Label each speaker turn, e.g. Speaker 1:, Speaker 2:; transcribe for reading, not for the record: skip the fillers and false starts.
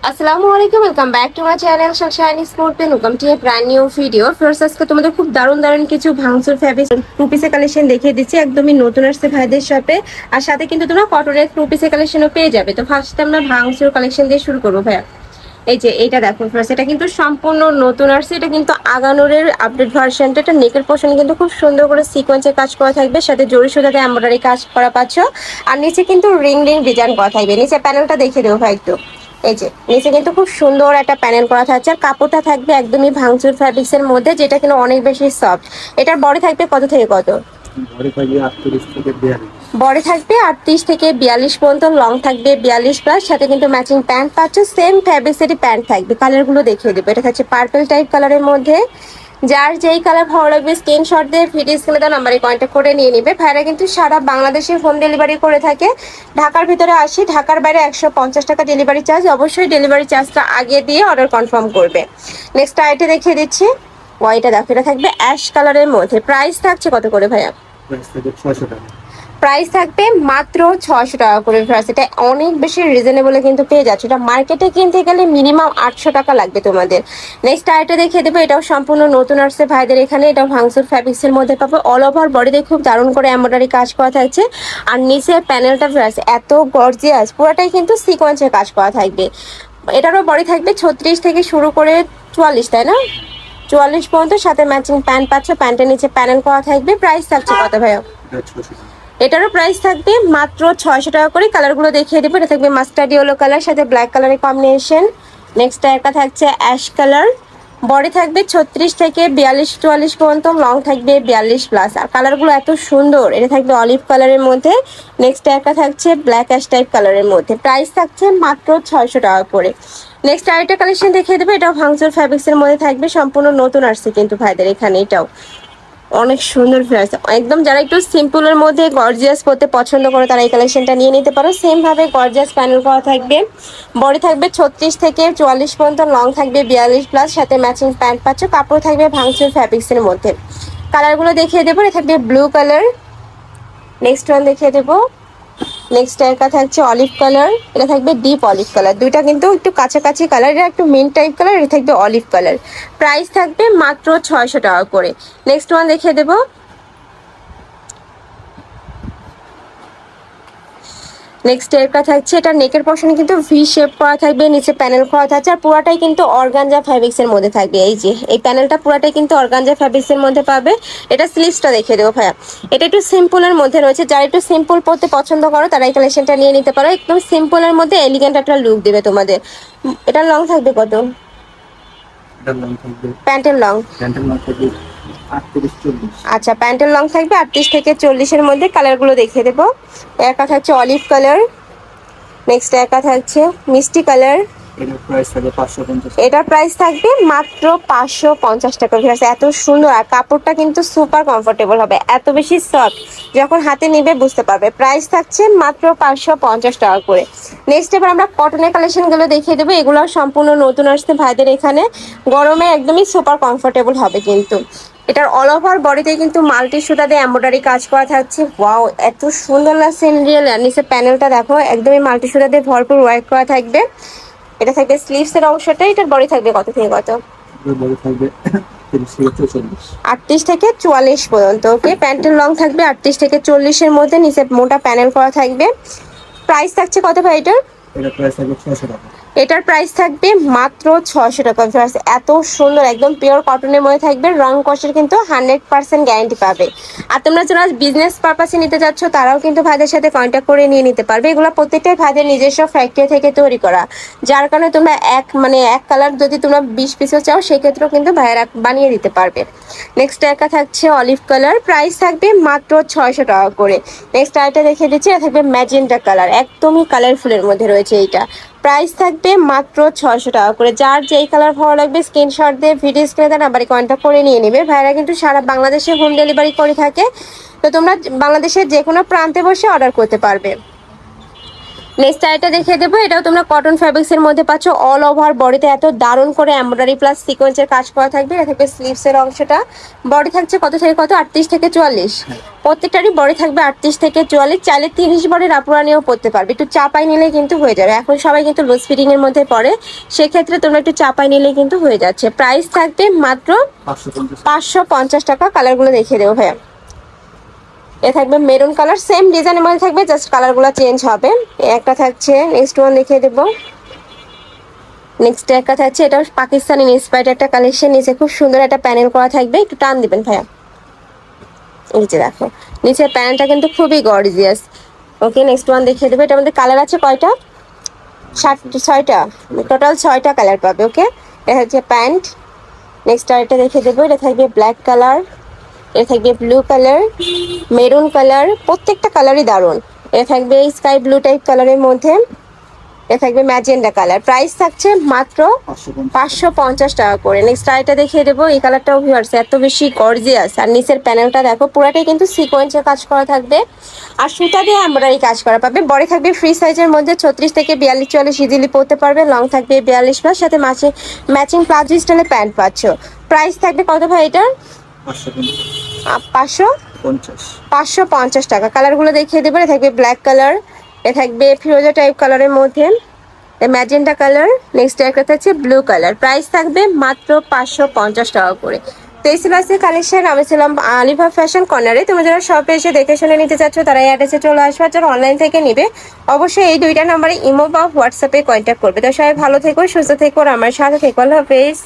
Speaker 1: আসসালামু আলাইকুম, welcome back to my channel Shiny Sport and welcome to a brand new video. First আজকে তোমাদের খুব দারুণ দারুণ কিছু ভাঙচুর ফ্যাব্রিক টু পিসের কালেকশন দেখিয়ে দিচ্ছি, একদমই নতুন আসছে ভাইদের শপে। আর সাথে কিন্তু তোমরা কটনের টু পিসের কালেকশনও পেয়ে যাবে। তো ফার্স্টে আমরা ভাঙচুর কালেকশন দিয়ে শুরু করবো ভাইয়া। এই যে এইটা দেখো ফার্স্ট, এটা কিন্তু সম্পূর্ণ নতুন আসছে। এটা কিন্তু আগানোরের আপডেট ভার্সনটা। এটা নেকের পোর্শনে কিন্তু খুব সুন্দর করে সিকোয়েন্সের কাজ করা থাকবে, সাথে জরি সুতাতে এমব্রয়ডারি কাজ করা পাচ্ছ। আর নিচে কিন্তু রিং রিং ডিজাইন করা থাকবে। নিচে প্যানেলটা দেখিয়ে দেবো ভাই একটু। এই যে নিচে কিন্তু খুব সুন্দর একটা প্যানেল করা থাকছে। আর কাপড়টা থাকবে একদমই ভাঙচুর ফ্যাব্রিক্স এর মধ্যে, যেটা কিন্তু অনেক বেশি সফট। এটার বডি থাকবে কত থেকে কত? বডি থাকবে 38 থেকে 42 পর্যন্ত, লং থাকবে 42 প্লাস, সাথে কিন্তু ম্যাচিং প্যান্ট পাচ্ছ। সেম ফ্যাব্রিক্সেরই প্যান্ট থাকবে। কালারগুলো দেখিয়ে দেবো। এটা থাকছে পার্পল টাইপ কালারের মধ্যে। যার যেই কালার ভালো লাগবে স্ক্রিনশট দিয়ে ভিডিও স্ক্রিনে দেওয়া নাম্বারে কন্ট্যাক্ট করে নিয়ে নিবে। ভাইরা কিন্তু সারা বাংলাদেশে হোম ডেলিভারি করে থাকে। ঢাকার ভিতরে 80, ঢাকার বাইরে 150 টাকা ডেলিভারি চার্জ। অবশ্যই ডেলিভারি চার্জটা আগে দিয়ে অর্ডার কনফার্ম করবে। নেক্সট আইটে দেখিয়ে দিচ্ছি। ওয়াইটা দেখো, এটা থাকবে অ্যাশ কালারের মধ্যে। প্রাইস থাকছে কত করে ভাইয়া? প্রাইস থাকবে মাত্র 600 টাকা করে। এটা অনেক বেশি রিজনেবলে কিন্তু পেয়ে যাচ্ছে। এটা মার্কেটে কিনতে গেলে মিনিমাম 800 টাকা লাগবে তোমাদের। নেক্সট আইটা দেখিয়ে দেবো। এটাও সম্পূর্ণ নতুন আসছে ভাইদের এখানে। এটাও ভাঙচুর ফ্যাব্রিক্স এর মধ্যে পাবো। অল ওভার বডিতে খুব দারুণ করে এমব্রয়ডারি কাজ করা থাকছে। আর নিচের প্যানেলটা এত গর্জিয়াস, পুরোটাই কিন্তু সিকোয়েন্সের কাজ করা থাকবে। এটারও বডি থাকবে 36 থেকে শুরু করে 44, তাই না? 44 পর্যন্ত, সাথে ম্যাচিং প্যান্ট পাচ্ছ। প্যান্টের নিচে প্যানেল করা থাকবে। প্রাইস থাকছে কত ভাইয়া? এটারও প্রাইস থাকবে মাত্র 600 টাকা করে। কালারগুলো দেখিয়ে দেবো। এটা থাকবে মাস্টার্ড ইয়েলো কালার, সাথে ব্ল্যাক কালারের কম্বিনেশন। নেক্সট একটা থাকছে অ্যাশ কালার। বডি থাকবে 36 থেকে 42-44 পর্যন্ত, লং থাকবে 42 প্লাস। আর কালারগুলো এত সুন্দর। এটা থাকবে অলিভ কালারের মধ্যে। নেক্সট একটা থাকছে ব্ল্যাক অ্যাশ টাইপ কালারের মধ্যে। প্রাইস থাকছে মাত্র 600 টাকা করে। নেক্সট আরেকটা কালেকশন দেখিয়ে দেবো। এটাও ভাঙচুর ফ্যাব্রিক্সের মধ্যে থাকবে। সম্পূর্ণ নতুন আসছে কিন্তু ভাইদের এখানে। এটাও অনেক সুন্দর ফ্রেশ। একদম যারা একটু সিম্পলের মধ্যে গর্জিয়াস পরতে পছন্দ করে তারা এই কালেকশনটা নিয়ে নিতে পারো। সেম ভাবে গর্জিয়াস প্যানেল করা থাকবে। বডি থাকবে 36 থেকে 44 পর্যন্ত, লং থাকবে 42 প্লাস, সাথে ম্যাচিং প্যান্ট পাচ্ছ। কাপড় থাকবে ভাঙচুর ফ্যাব্রিক্সের মধ্যে। কালারগুলো দেখিয়ে দেবো। এটা থাকবে ব্লু কালার। নেক্সট ওয়ান দেখিয়ে দেবো। নেক্সট একটা থাকছে অলিভ কালার। এটা থাকবে ডিপ অলিভ কালার। দুইটা কিন্তু একটু কাছাকাছি কালার। এটা একটু মিন্ট টাইপ কালার। এটা থাকবে অলিভ কালার। প্রাইস থাকবে মাত্র 600 টাকা করে। নেক্সট ওয়ান দেখিয়ে দেবো। নেক্সট এরটা থাকছে, এটা নেকের পশনে কিন্তু ভি শেপ করা থাকবে, নিচে প্যানেল করা থাকছে। আর পুরাটাই কিন্তু অর্গানজা ফ্যাব্রিক্স এর মধ্যে থাকবে। এই যে এই প্যানেলটা পুরাটাই কিন্তু অর্গানজা ফ্যাব্রিক্স এর মধ্যে পাবে। এটা স্লিভসটা দেখিয়ে দেবো ভাইয়া। এটা একটু সিম্পলের মধ্যে রয়েছে। যারা একটু সিম্পল পরতে পছন্দ করো তারা এই কালেকশনটা নিয়ে নিতে পারো। একদম সিম্পলের মধ্যে এলিগেন্ট একটা লুক দেবে তোমাদের। এটা লং থাকবে কত? প্যান্টের লং আচ্ছা, প্যান্টের লং থাকবে 38 থেকে 40-এর মধ্যে। কালারগুলো দেখিয়ে দেবো। একটা থাকছে অলিভ কালার। নেক্সট একটা থাকছে মিষ্টি কালার। এটার প্রাইস থাকবে মাত্র 550 টাকা। এত সুন্দর। আর কাপড়টা কিন্তু সুপার কমফোর্টেবল হবে, এত বেশি সফট। যখন হাতে নিবে বুঝতে পারবে। প্রাইস থাকছে মাত্র 550 টাকা করে। নেক্সট এবার আমরা কটনের কালেকশনগুলো দেখিয়ে দেবো। এগুলো সম্পূর্ণ নতুন আসছে ভাইদের এখানে। গরমে একদমই সুপার কমফোর্টেবল হবে কিন্তু। এটার অল ওভার বডিতে কিন্তু মাল্টি সুতা দিয়ে এমব্রয়ডারি কাজ করা থাকছে। ওয়াও, এত সুন্দর লাগছে রিয়েল। আর নিচে প্যানেলটা দেখো, একদমই মাল্টি সুতা দিয়ে ভরপুর ওয়ার্ক করা থাকবে। এটা থাকবে স্লিভস এর অংশটা। এটার বডি থাকবে কত থেকে কত? 38 থেকে 44 পর্যন্ত। ওকে, প্যান্টের লং থাকবে 38 থেকে 40-এর মধ্যে। নিচে মোটা প্যানেল করা থাকবে। প্রাইস থাকছে কত ভাই এটার? এটার প্রাইস থাকবে মাত্র 600 টাকা। এত সুন্দর, একদম পিওর কটনের মধ্যে থাকবে। রং কষের কিন্তু 100% গ্যারান্টি পাবে। আর তোমরা যারা বিজনেস পারপাসে নিতে যাচ্ছ তারাও কিন্তু ভাইদের সাথে কন্ট্যাক্ট করে নিয়ে নিতে পারবে। এগুলো প্রত্যেকটাই ভাইদের নিজস্ব ফ্যাক্টরি থেকে তৈরি করা, যার কারণে তোমরা এক কালার যদি তোমরা 20 পিসও চাও সেক্ষেত্রেও কিন্তু ভাইয়েরা বানিয়ে দিতে পারবে। নেক্সট একটা থাকছে অলিভ কালার। প্রাইস থাকবে মাত্র 600 টাকা করে। নেক্সট আরেকটা দেখিয়ে দিচ্ছি। এটা থাকবে ম্যাজেন্টা কালার, একদমই কালারফুলের মধ্যে রয়েছে এইটা। প্রাইস থাকবে মাত্র 600 টাকা করে। যার যেই কালার ভালো লাগবে স্ক্রিনশট দিয়ে ভিডিও স্ক্রিনে দেন নাম্বারে কন্ট্যাক্ট করে নিয়ে নেবে। ভাইরা কিন্তু সারা বাংলাদেশে হোম ডেলিভারি করে থাকে। তো তোমরা বাংলাদেশের যে কোনো প্রান্তে বসে অর্ডার করতে পারবে। নেক্সট আইটা দেখিয়ে দেবো, এটাও তোমরা কটন ফ্যাব্রিক্স এর মধ্যে পাচ্ছ। অল ওভার বডিতে এত দারুণ করে এমব্রয়ডারি প্লাস সিকোয়েন্সের কাজ করা থাকবে। এটা থাকবে স্লিভস এর অংশটা। বডি থাকছে কত থেকে কত, 38 থেকে 44। প্রত্যেকটারই বডি থাকবে 38 থেকে 44। চাইলে 30 বডির আপুরা নিয়েও পড়তে পারবে, একটু চাপাই নিলে কিন্তু হয়ে যাবে। এখন সবাই কিন্তু লুজ ফিটিং এর মধ্যে পড়ে, সেক্ষেত্রে তোমরা একটু চাপাই নিলে কিন্তু হয়ে যাচ্ছে। প্রাইস থাকবে মাত্র 550 টাকা। কালারগুলো দেখিয়ে দেবো ভাইয়া। এ থাকবে মেরুন কালার, সেম ডিজাইনের মধ্যে থাকবে, জাস্ট কালারগুলো চেঞ্জ হবে। একটা থাকছে, নেক্সট ওয়ান দেখিয়ে দেবো। নেক্সট একটা থাকছে, এটা পাকিস্তানি ইন্সপায়ার্ড একটা কালেকশন। নিচে খুব সুন্দর একটা প্যানেল করা থাকবে, একটু টান দিবেন ভাইয়া। নিচে দেখো, নিচের প্যানেলটা কিন্তু খুবই গর্জিয়াস। ওকে, নেক্সট ওয়ান দেখিয়ে দেবো। এটার মধ্যে কালার আছে কয়টা, 6টা, টোটাল 6টা কালার পাবে। ওকে, এটা হচ্ছে প্যান্ট। নেক্সট আরেকটা দেখিয়ে দেবো, এটা থাকবে ব্ল্যাক কালার, এটা থাকবে ব্লু কালার, মেরুন কালার, প্রত্যেকটা কালারই দারুণ। এটা থাকবে স্কাই ব্লু টাইপ কালারের মধ্যে, এটা থাকবে ম্যাজেন্ডা কালার। প্রাইস থাকছে মাত্র 550 টাকা করে। নেক্সট আইটা দেখিয়ে দেবো, এই কালারটাও ভিউয়ার্স এত বেশি গর্জিয়াস। আর নিচের প্যানেলটা দেখো, পুরাটাই কিন্তু সিকোয়েন্সের কাজ করা থাকবে আর সুতা দিয়ে এমব্রয়ডারি কাজ করা পাবে। বডি থাকবে ফ্রি সাইজের মধ্যে 36 থেকে 42 44 ইজিলি পরতে পারবে। লং থাকবে 42 প্লাস, সাথে ম্যাচিং প্লাজো স্টাইলে প্যান্ট পাচ্ছ। প্রাইস থাকবে কত ভাই এটার, 550 টাকা। কালারগুলো দেখিয়ে দেবো, এটা থাকবে ব্ল্যাক কালার, এটা থাকবে ফিরোজা টাইপ কালারের মধ্যে, ম্যাজেন্টা কালার। নেক্সট একটা থাকছে ব্লু কালার। প্রাইস থাকবে মাত্র 550 টাকা করে। তেইশে কালেকশন। আমি ছিলাম আলিফা ফ্যাশন কর্নারে। তোমরা যারা শপে এসে দেখে শুনে নিতে চাচ্ছ তারা এই অ্যাড্রেসে চলে আসবে। যারা অনলাইন থেকে নিবে অবশ্যই এই 2টা নাম্বারে ইমো বা হোয়াটসঅ্যাপে কন্ট্যাক্ট করবে। তো সবাই ভালো থেকো, সুস্থ থেকো, আর আমার সাথে থেকো। আল্লাহ হাফেজ।